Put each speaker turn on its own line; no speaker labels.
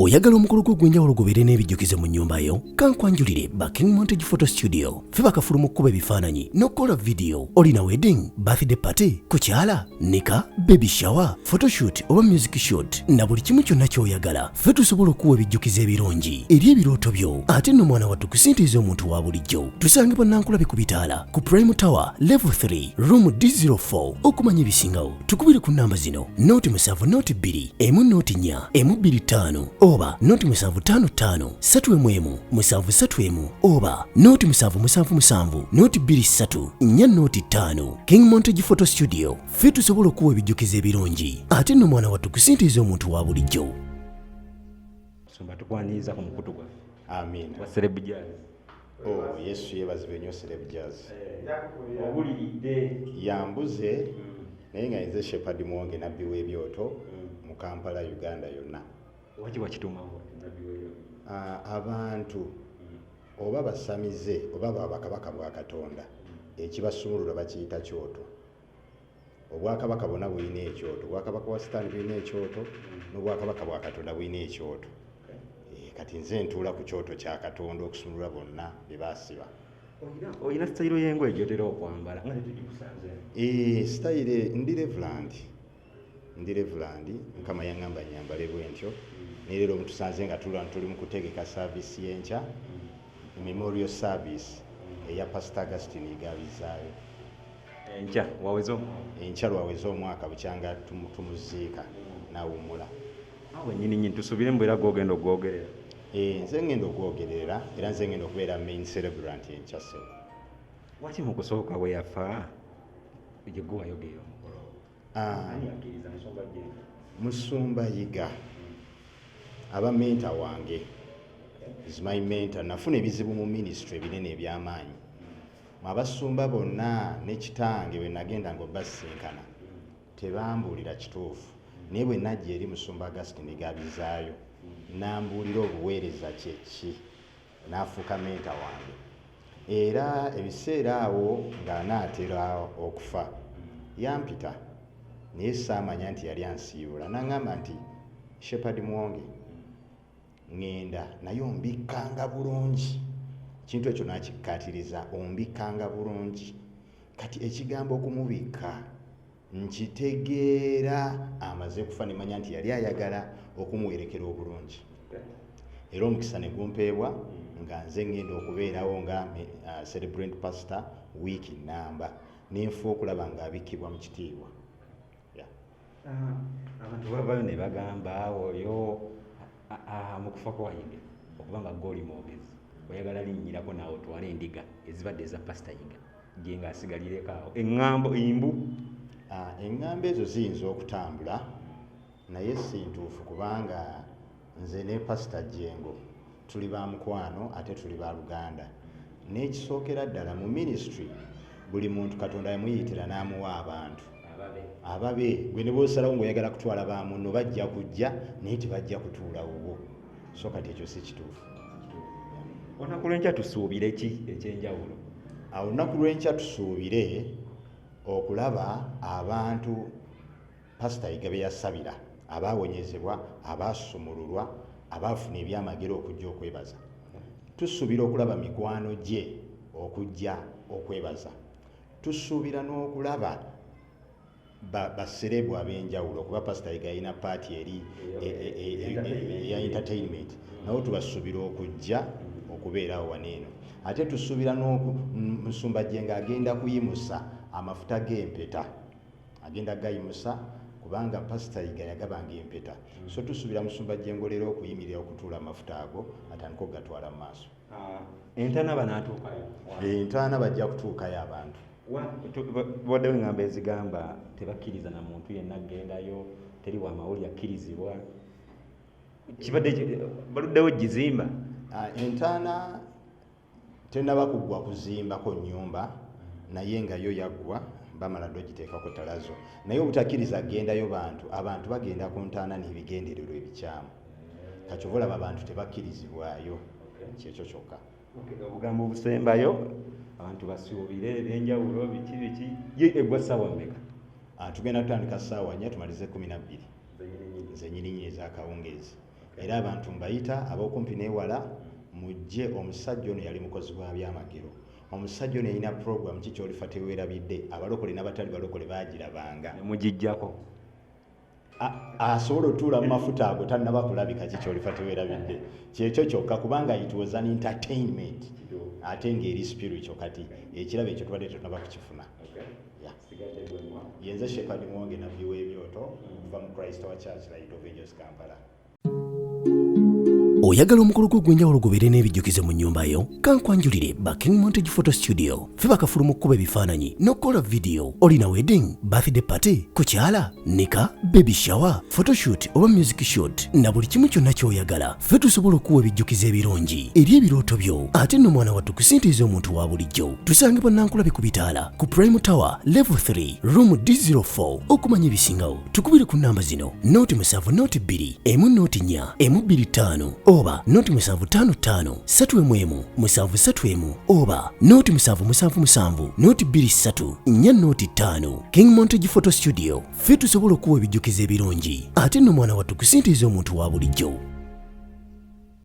oyagala omukolo gw'ogwenjawulo gubeere n'ebijjukize mu nnyumba yo kankwanjulire ba King Montage Photo Studio ffe bakafulu mu kkuba ebifaananyi n'okukola vidiyo. Olina wedding, birthday party, kukyala, nika, baby shower, photoshoot oba music shoot na buli kimu kyonna ky'oyagala ffe tusobola okuwa ebijjukize ebirungi eri ebirooto byo. Ate nno mwana wattu kusintiiza omuntu wa bulijjo. Tusange Nankulabe ku Bitaala ku Prime Tower Level 3 Room D04. Okumanya ebisingawo tukubire ku namba zino: noti 7 noti 2 emu noti 4 emu 25 oba noti 755 3 7 oba noti 777 noti 23 4 noti 5. King Montage Photo Studio ffe tusobola okuwa ebijjukize ebirungi ate nno mwana wattu kusintiiza omuntu wa bulijjo.
Sumba tukwaniriza ku mukutu gwa.
Amin.
Wa Celeb Jazz.
Oh, Yesu yebazibwe nnyo Celeb Jazz.
Owulidde
yambuze naye nga nze Shepherd Muwonge nabbi w'ebyoto mu Kampala, Uganda yonna.
Waki wakitumawo nabbi w'ebyoto?
Abantu oba basamize oba babakabaka bwa Katonda ekibasumulula bakiyita kyoto. Obwakabaka bwonna bulina ekyoto. Obwakabaka bwa Sitaani bulina ekyoto n'obwakabaka bwa Katonda bulina ekyoto. Kati nze ntuula ku kyoto kya Katonda okusumulula bonna bye baasiba.
Oyina sitayiro y'engoye gy'otera okwambala nga tetugikusanze?
Sitayire ndi Reverend. Mukama yaŋŋamba nyambale bwe ntyo. Ne leero mutusanze nga tuli mu kutegeka saavisi y'enkya, memorial service eya Pastor Augustine Igabizaayo. Enkya lwaweze omwaka bukyanga tumuziika n'awummula.
Awe nnyini tusuubire mu bwera gw'ogenda ogwogerera?
Nze ngenda okwogerera era nze ngenda okubeera main celebrant enkya ssebo.
Waki mu kusooka we yafa gye gwe wayogera omukolo? Ani akkiriza Musumba Jenga?
Musumba Yiga aba mentor wange, is my mentor. Nafuna ebizibu mu ministry ebinene eby'amaanyi. Abasumba bonna ne kitange bwe nagenda ng'obasinkana tebambuulira kituufu. Naye bwe najja eri Musumba Augustine Igabizaayo n'ambuulira obuweereza kye ki, n'afuuka mentor wange. Era ebiseera awo ng'anaatera okufa yampita naye saamanya nti yali ansiibula. N'aŋŋamba nti Shepherd Muwonge, ŋŋenda naye ombikkanga bulungi. Kintu ekyo n'akikkaatiriza, ombikkanga bulungi. Kati ekigambo okumubikka nkitegeera amaze kufa ne manya nti yali ayagala okumuwerekera obulungi. Era omukisa ne gumpeebwa nga nze ngenda okubeerawo nga celebrant pastor wiiki nnamba n'enfa okulaba ng'abikkibwa mu kitiibwa.
Abantu bavayo ne bagamba oyo mu kufa kwa Yiga okuba nga gw'oli mwogezi oyagala linnyirako naawe otwale endiga ezibadde eza Pastor Yiga gye ng'asigalireko awo eŋŋambo imbu.
Eŋŋambo ezo ziyinza okutambula naye si ntuufu kubanga nze ne Pastor Jengo tuli ba mukwano ate tuli ba Luganda. N'ekisookera ddala mu ministry buli muntu Katonda yamuyitira n'amuwa abantu ababe. Gwe ne bw'osalawo ng'oyagala kutwala ba munno bajja kujja naye tebajja kutuula wuwo. So kati ekyo si kituufu.
Olunaku lw'enkya tusuubire ki ekyenjawulo?
Olunaku lw'enkya tusuubire okulaba abantu Pastor Yiga be yasabira, abaawonyezebwa, abaasumululwa, abaafuna ebyamagero okujja okwebaza. Tusuubira okulaba mikwano gye okujja okwebaza. Tusuubira n'okulaba baserebu ab'enjawulo kuba Pastor Yiga yalina paati eri eya entertainment, nawo tubasuubira okujja okubeerawo waneeno. Ate tusuubira Musumba Jenga agenda kuyimusa amafuta g'empeta, agenda gayimusa kubanga Pastor Yiga yagabanga empeta. So tusuubira Musumba Jengo leero okuyimirira okutuula amafuta ago atandika okugatwala mu maaso.
Entaana banaatuukayo?
Entaana bajja kutuukayo abantu.
Waddewo eŋŋambo ezigamba tebakkiriza na muntu yenna aggendayo, teri wa mawuli akkirizibwa. Kibadde baluddewo gizimba?
Entaana tennaba kuggwa kuzimbako nnyumba naye nga yo yaggwa bamala ddo giteekako talazo. Naye obutakkiriza agendayo abantu bagenda ku ntaana n'ebigendererwa ebikyamu. Kakyova olaba abantu tebakkirizibwayo, kyekyo kyokka.
Obugambo obusembayo abantu basuubire ebyenjawulo biki eggwa ssaawa mmeka?
Tugenda tutandika ssaawa 4 tumalize 12 nze nnyini ez'akawungeezi. era abantu mbayita ab'okumpi n'ewala mujje. Omusajja ono yali mukozi wa byamagero. Omusajja ono yalina program ki ky'olifa teweerabidde, abalokole n'abatali balokole baagirabanga.
Mugijjako
asobola otuula mu mafuta ago tannaba kulabika ki ky'olifa teweerabidde. Kyekyo kyokka kubanga it was an entertainment ate ng'eri spiritual. Kati ekirabo ekyo tubadde tunaba kukifuna. Yenze Shepherd Mwonge nabbi w'ebyoto kuva mu Christ Our Church Light of Ages Kampala.
Oyagala omukolo gw'enjawulo gubeere n'ebijjukize mu nnyumba yo? Kankwanjulire Baking Montage Photo Studio. Ffe bakafuluma okukuba ebifaananyi n'okukola video. Olina wedding, birthday party, kukyala, nika, baby shower, photoshoot oba music shoot na buli kimu kyonna ky'oyagala. Ffe tusobola okuwa ebijjukize ebirungi eri ebirooto byo. Ate nno mwana wattu kusintiiza omuntu wa bulijjo. Tusangibwa Nankulabi ku Bitaala ku Prime Tower Level 3 Room D04. Okumanya ebisingawo tukubire ku namba zino: 07 2 1 4 oba 0755 3 731 oba 0777 23 405. King Montage Photo Studio. Ffe tusobola okuwa ebijjukize ebirungi ate nno mwana wattu kusintiiza omuntu wa bulijjo.